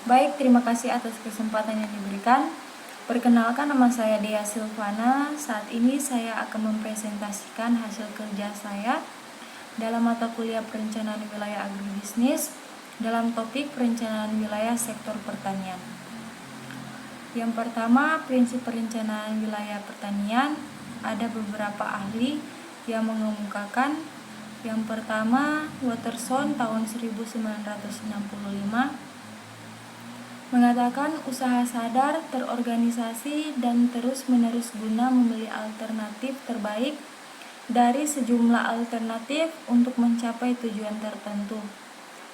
Baik, terima kasih atas kesempatan yang diberikan. Perkenalkan, nama saya Dea Silvana. Saat ini saya akan mempresentasikan hasil kerja saya dalam mata kuliah Perencanaan Wilayah Agribisnis dalam topik Perencanaan Wilayah Sektor Pertanian. Yang pertama, prinsip perencanaan wilayah pertanian. Ada beberapa ahli yang mengemukakan. Yang pertama, Watterson tahun 1965 mengatakan usaha sadar, terorganisasi, dan terus-menerus guna membeli alternatif terbaik dari sejumlah alternatif untuk mencapai tujuan tertentu.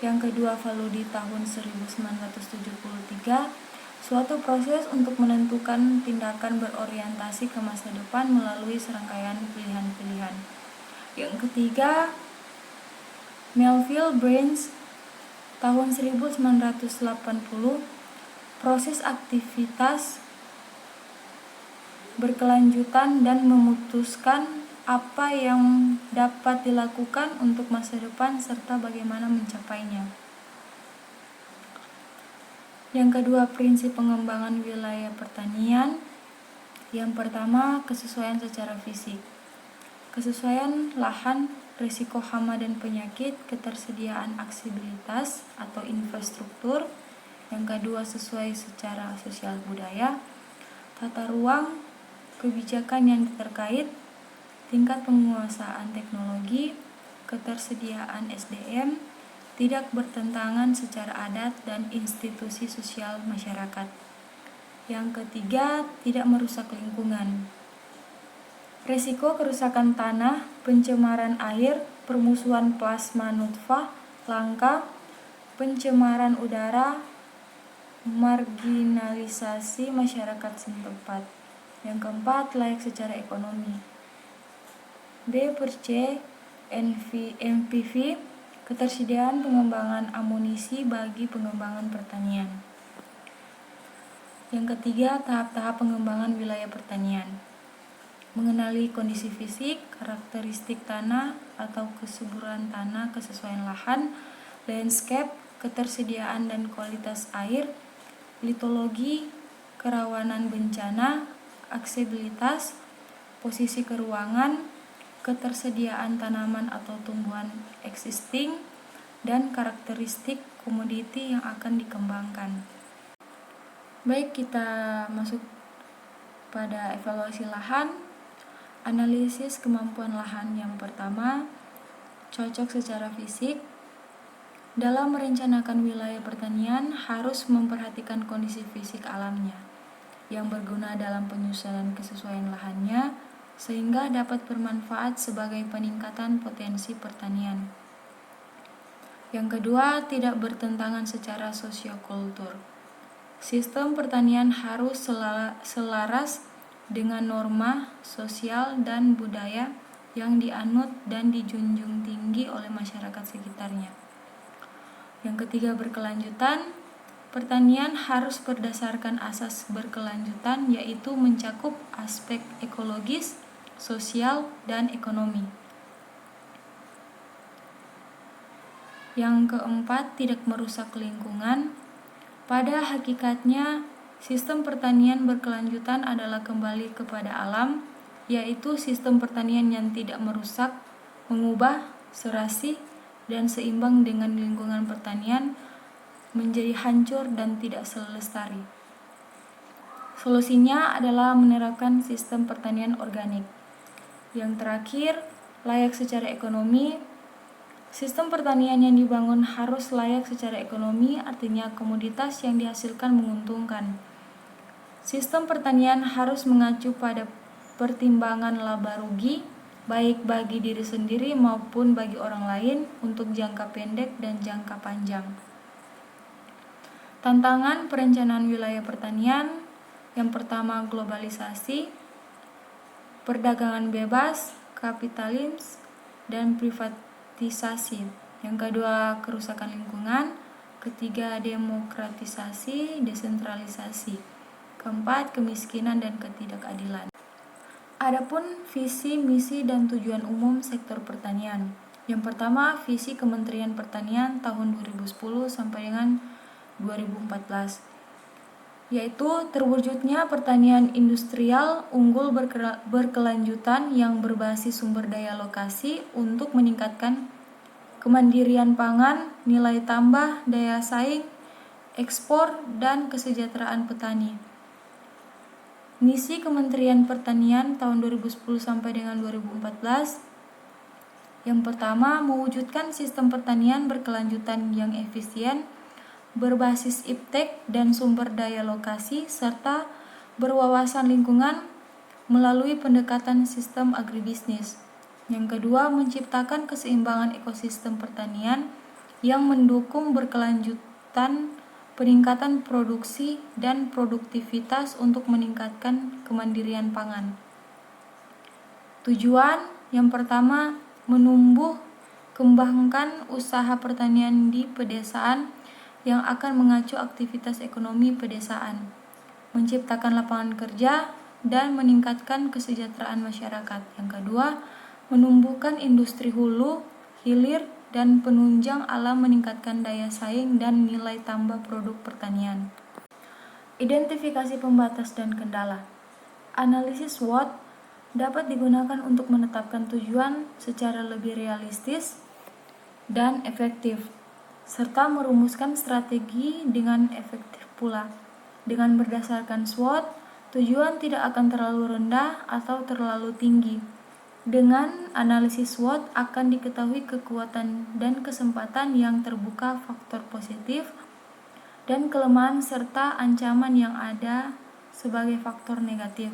Yang kedua, Valudi tahun 1973, suatu proses untuk menentukan tindakan berorientasi ke masa depan melalui serangkaian pilihan-pilihan. Yang ketiga, Melville Branch tahun 1980, proses aktivitas berkelanjutan dan memutuskan apa yang dapat dilakukan untuk masa depan serta bagaimana mencapainya. Yang kedua, prinsip pengembangan wilayah pertanian. Yang pertama, kesesuaian secara fisik. Kesesuaian lahan, risiko hama dan penyakit, ketersediaan aksesibilitas atau infrastruktur. Yang kedua, sesuai secara sosial budaya, tata ruang, kebijakan yang terkait, tingkat penguasaan teknologi, ketersediaan SDM, tidak bertentangan secara adat dan institusi sosial masyarakat. Yang ketiga, tidak merusak lingkungan. Risiko kerusakan tanah, pencemaran air, permusuhan plasma nutfah langka, pencemaran udara, marginalisasi masyarakat setempat. Yang keempat, layak secara ekonomi. B per C, MPV, ketersediaan pengembangan amunisi bagi pengembangan pertanian. Yang ketiga, tahap-tahap pengembangan wilayah pertanian. Mengenali kondisi fisik, karakteristik tanah atau kesuburan tanah, kesesuaian lahan, landscape, ketersediaan dan kualitas air, litologi, kerawanan bencana, aksesibilitas, posisi keruangan, ketersediaan tanaman atau tumbuhan existing, dan karakteristik komoditi yang akan dikembangkan. Baik, kita masuk pada evaluasi lahan. Analisis kemampuan lahan. Yang pertama, cocok secara fisik. Dalam merencanakan wilayah pertanian harus memperhatikan kondisi fisik alamnya yang berguna dalam penyusunan kesesuaian lahannya sehingga dapat bermanfaat sebagai peningkatan potensi pertanian. Yang kedua, tidak bertentangan secara sosiokultur. Sistem pertanian harus selaras dengan norma sosial dan budaya yang dianut dan dijunjung tinggi oleh masyarakat sekitarnya. Yang ketiga, berkelanjutan. Pertanian harus berdasarkan asas berkelanjutan, yaitu mencakup aspek ekologis, sosial, dan ekonomi. Yang keempat, tidak merusak lingkungan. Pada hakikatnya, sistem pertanian berkelanjutan adalah kembali kepada alam, yaitu sistem pertanian yang tidak merusak, mengubah, serasi, dan seimbang dengan lingkungan pertanian menjadi hancur dan tidak selestari. Solusinya adalah menerapkan sistem pertanian organik. Yang terakhir, layak secara ekonomi. Sistem pertanian yang dibangun harus layak secara ekonomi, artinya komoditas yang dihasilkan menguntungkan. Sistem pertanian harus mengacu pada pertimbangan laba rugi, baik bagi diri sendiri maupun bagi orang lain untuk jangka pendek dan jangka panjang. Tantangan perencanaan wilayah pertanian. Yang pertama, globalisasi, perdagangan bebas, kapitalisme, dan privatisasi. Yang kedua, kerusakan lingkungan. Ketiga, demokratisasi, desentralisasi. Keempat, kemiskinan dan ketidakadilan. Adapun visi, misi, dan tujuan umum sektor pertanian. Yang pertama, visi Kementerian Pertanian tahun 2010 sampai dengan 2014, yaitu terwujudnya pertanian industrial unggul berkelanjutan yang berbasis sumber daya lokasi untuk meningkatkan kemandirian pangan, nilai tambah, daya saing, ekspor, dan kesejahteraan petani. Misi Kementerian Pertanian tahun 2010 sampai dengan 2014. Yang pertama, mewujudkan sistem pertanian berkelanjutan yang efisien, berbasis iptek dan sumber daya lokasi, serta berwawasan lingkungan melalui pendekatan sistem agribisnis. Yang kedua, menciptakan keseimbangan ekosistem pertanian yang mendukung berkelanjutan peningkatan produksi dan produktivitas untuk meningkatkan kemandirian pangan. Tujuan yang pertama, menumbuh kembangkan usaha pertanian di pedesaan yang akan mengacu aktivitas ekonomi pedesaan, menciptakan lapangan kerja, dan meningkatkan kesejahteraan masyarakat. Yang kedua, menumbuhkan industri hulu, hilir, dan penunjang alam, meningkatkan daya saing dan nilai tambah produk pertanian. Identifikasi pembatas dan kendala. Analisis SWOT dapat digunakan untuk menetapkan tujuan secara lebih realistis dan efektif, serta merumuskan strategi dengan efektif pula. Dengan berdasarkan SWOT, tujuan tidak akan terlalu rendah atau terlalu tinggi. Dengan analisis SWOT akan diketahui kekuatan dan kesempatan yang terbuka, faktor positif dan kelemahan, serta ancaman yang ada sebagai faktor negatif.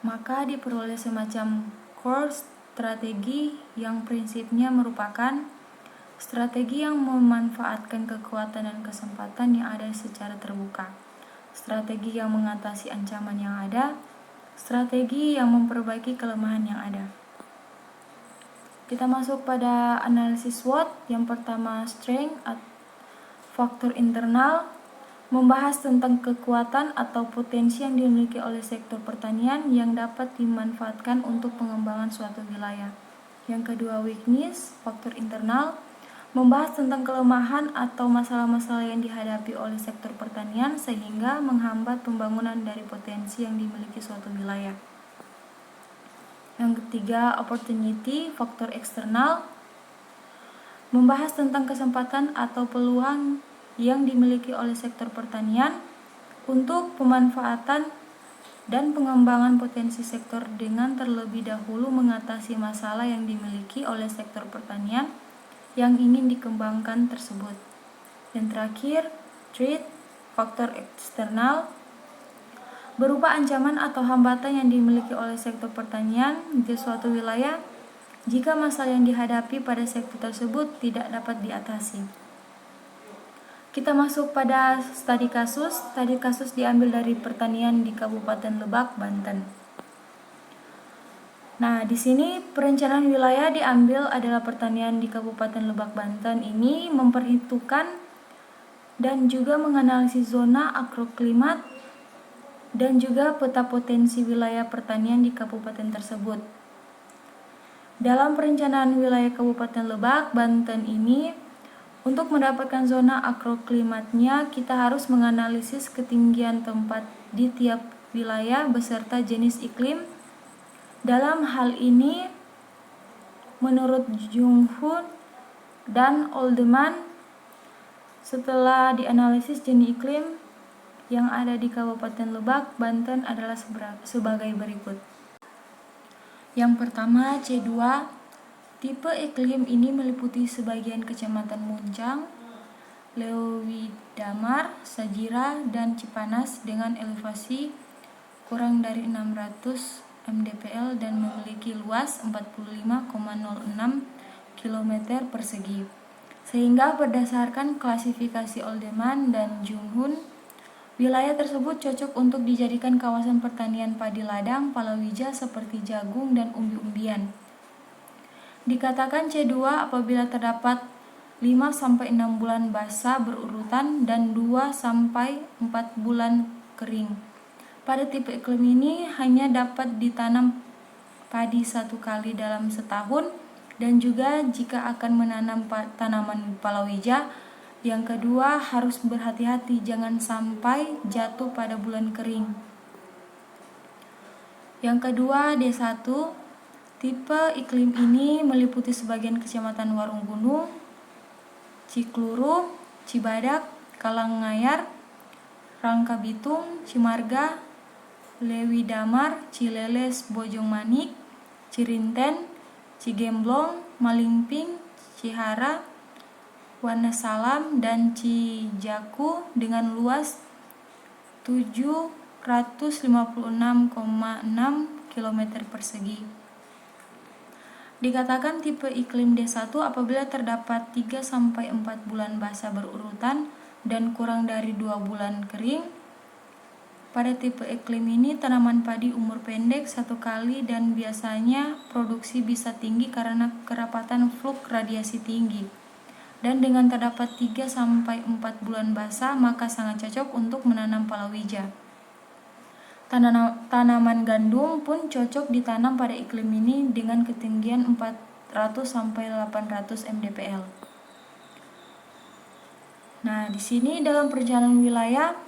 Maka diperoleh semacam core strategi yang prinsipnya merupakan strategi yang memanfaatkan kekuatan dan kesempatan yang ada secara terbuka, strategi yang mengatasi ancaman yang ada, strategi yang memperbaiki kelemahan yang ada. Kita masuk pada analisis SWOT. Yang pertama, strength atau faktor internal, membahas tentang kekuatan atau potensi yang dimiliki oleh sektor pertanian yang dapat dimanfaatkan untuk pengembangan suatu wilayah. Yang kedua, weakness, faktor internal, membahas tentang kelemahan atau masalah-masalah yang dihadapi oleh sektor pertanian sehingga menghambat pembangunan dari potensi yang dimiliki suatu wilayah. Yang ketiga, opportunity, faktor eksternal, membahas tentang kesempatan atau peluang yang dimiliki oleh sektor pertanian untuk pemanfaatan dan pengembangan potensi sektor dengan terlebih dahulu mengatasi masalah yang dimiliki oleh sektor pertanian yang ingin dikembangkan tersebut. Yang terakhir, threat, faktor eksternal, berupa ancaman atau hambatan yang dimiliki oleh sektor pertanian di suatu wilayah jika masalah yang dihadapi pada sektor tersebut tidak dapat diatasi. Kita masuk pada studi kasus. Studi kasus diambil dari pertanian di Kabupaten Lebak, Banten. Nah, di sini perencanaan wilayah diambil adalah pertanian di Kabupaten Lebak, Banten ini memperhitungkan dan juga menganalisis zona agroklimat dan juga peta potensi wilayah pertanian di kabupaten tersebut. Dalam perencanaan wilayah Kabupaten Lebak, Banten ini, untuk mendapatkan zona agroklimatnya, kita harus menganalisis ketinggian tempat di tiap wilayah beserta jenis iklim. Dalam hal ini, menurut Junghun dan Oldeman, setelah dianalisis jenis iklim yang ada di Kabupaten Lebak, Banten adalah sebagai berikut. Yang pertama, C2. Tipe iklim ini meliputi sebagian kecamatan Muncang, Lewidamar, Sajira, dan Cipanas dengan elevasi kurang dari 600 mdpl dan memiliki luas 45,06 km persegi. Sehingga berdasarkan klasifikasi Oldeman dan Junghun, wilayah tersebut cocok untuk dijadikan kawasan pertanian padi ladang, palawija seperti jagung dan umbi-umbian. Dikatakan C2 apabila terdapat 5-6 bulan basah berurutan dan 2-4 bulan kering. Pada tipe iklim ini hanya dapat ditanam padi 1 kali dalam setahun, dan juga jika akan menanam tanaman palawija Yang kedua, harus berhati-hati jangan sampai jatuh pada bulan kering. Yang kedua, D1. Tipe iklim ini meliputi sebagian kecamatan Warunggunung, Cikluru, Cibadak, Kalanggayar, Rangka Bitung, Cimarga, Lewi Damar, Cileles, Bojongmanik, Cirinten, Cigemblong, Malingping, Cihara, Wonosalam, dan Cijaku dengan luas 756,6 km persegi. Dikatakan tipe iklim D1 apabila terdapat 3-4 bulan basah berurutan dan kurang dari 2 bulan kering. Pada tipe iklim ini tanaman padi umur pendek 1 kali dan biasanya produksi bisa tinggi karena kerapatan fluk radiasi tinggi. Dan dengan terdapat 3-4 bulan basah maka sangat cocok untuk menanam palawija. Tanaman gandum pun cocok ditanam pada iklim ini dengan ketinggian 400-800 mdpl. Nah, di sini dalam perjalanan wilayah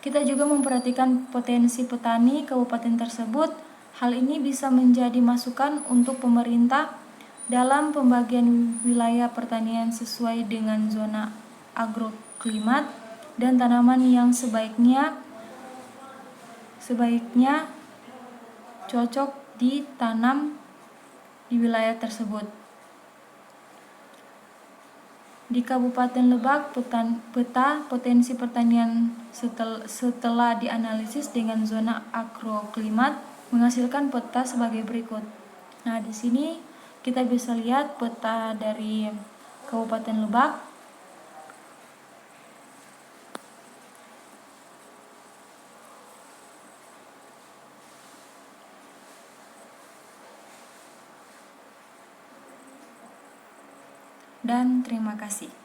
kita juga memperhatikan potensi petani kabupaten tersebut. Hal ini bisa menjadi masukan untuk pemerintah dalam pembagian wilayah pertanian sesuai dengan zona agroklimat dan tanaman yang sebaiknya cocok ditanam di wilayah tersebut. Di Kabupaten Lebak, peta potensi pertanian setelah dianalisis dengan zona agroklimat menghasilkan peta sebagai berikut. Nah, di sini kita bisa lihat peta dari Kabupaten Lebak. Dan terima kasih.